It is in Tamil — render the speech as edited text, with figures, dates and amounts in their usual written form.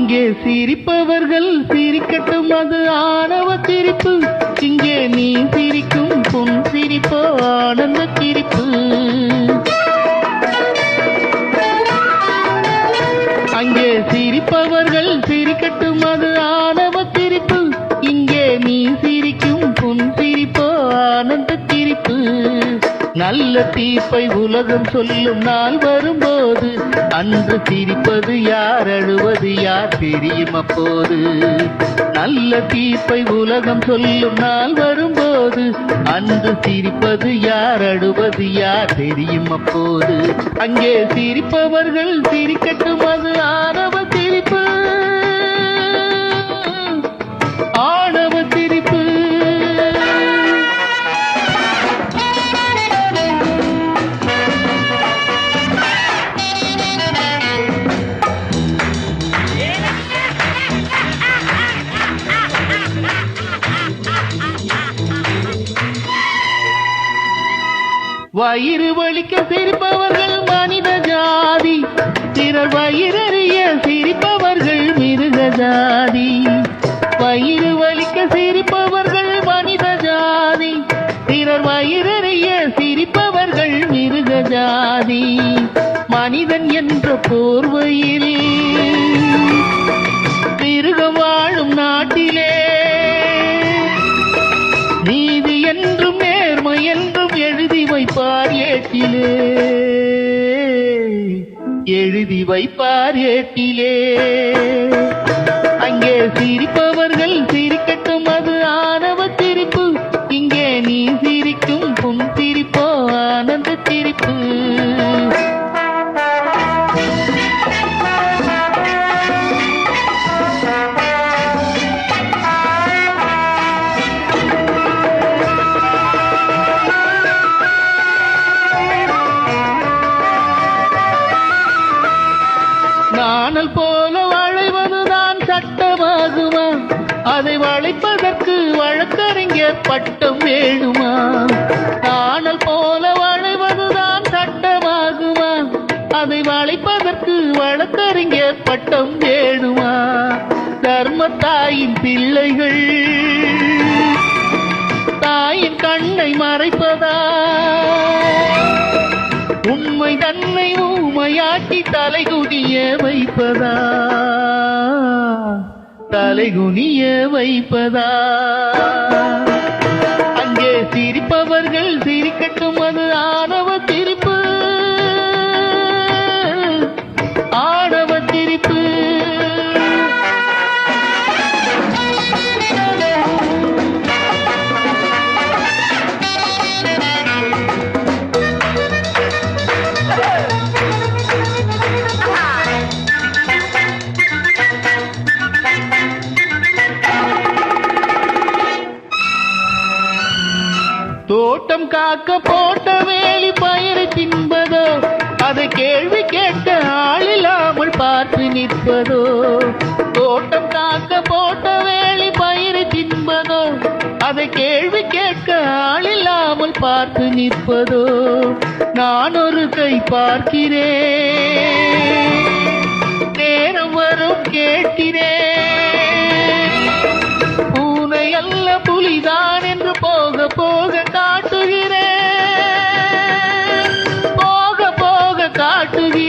அங்கே சிரிப்பவர்கள் சிரிக்கட்டும், அது ஆணவ சிரிப்பு. இங்கே நீ சிரிக்கும் பொன் சிரிப்போ ஆனந்த சிரிப்பு. அங்கே சிரிப்பவர்கள் சிரிக்கட்டும், அது ஆணவ சிரிப்பு. இங்கே நீ சிரிக்கும் பொன் சிரிப்போ ஆனந்த சிரிப்பு. நல்ல தீர்ப்பை உலகம் சொல்லும் நாள் வரும்போது அன்று சிரிப்பது யார், அழுவது யார் தெரியும் அப்போது. நல்ல தீர்ப்பை உலகம் சொல்லும் நாள் வரும்போது அன்று சிரிப்பது யார், அழுவது யார் தெரியும் அப்போது. அங்கே சிரிப்பவர்கள் சிரிக்கட்டும், அது ஆணவ சிரிப்பு, ஆணவ சிரிப்பு. வயிறு வலிக்க சிரிப்பவர்கள் மனித ஜாதி, பிறர் வயிறறிய சிரிப்பவர்கள் மிருக ஜாதி. வயிறு வலிக்க சிரிப்பவர்கள் மனித ஜாதி, பிறர் வயிறறிய சிரிப்பவர்கள் மிருக ஜாதி. மனிதன் என்ற போர்வையில் மிருகம் வாழும் நாட்டிலே நீதி என்றும் நேர்மை என்றும் எழுதி வைப்பார் ஏட்டிலே, எழுதி வைப்பார் ஏட்டிலே. அங்கே சிரிப்பவர்கள் சிரிக்கட்டும், அது ஆணவ சிரிப்பு. இங்கே நீ சிரிக்கும் பொன் சிரிப்போ ஆனந்த சிரிப்பு. நாணல் போல வளைவதுதான் சட்டமாகுமா? அதை வளைப்பதற்கு வழக்கறிஞர் பட்டம் வேணுமா? நாணல் போல வளைவதுதான் சட்டமாகுமா? அதை வளைப்பதற்கு வழக்கறிஞர் பட்டம் வேணுமா? தர்மத்தாயின் பிள்ளைகள் தாயின் கண்ணை மறைப்பதா? உண்மை தன்னை ஊமையாக்கி தலைகுனிய வைப்பதா? தலைகுனிய வைப்பதா? அங்கே சிரிப்பவர்கள் சிரிக்கட்டும், அது ஆணவ சிரிப்பு, ஆணவ சிரிப்பு. தோட்டம் காக்க போட்ட வேலி பயிரை தின்பதோ? அதை கேள்வி கேட்க ஆளில்லாமல் பார்த்து நிற்பதோ? தோட்டம் காக்க போட்ட வேலி பயிரை தின்பதோ? அதை கேள்வி கேட்க ஆளில்லாமல் பார்த்து நிற்பதோ? நான் ஒரு கை பார்க்கிறேன், நேரம் வரும் கேட்கிறேன். பூனை அல்ல புலிதான் என்று போக போக காட்டுகிறேன், போக போக காட்டுகிறேன்.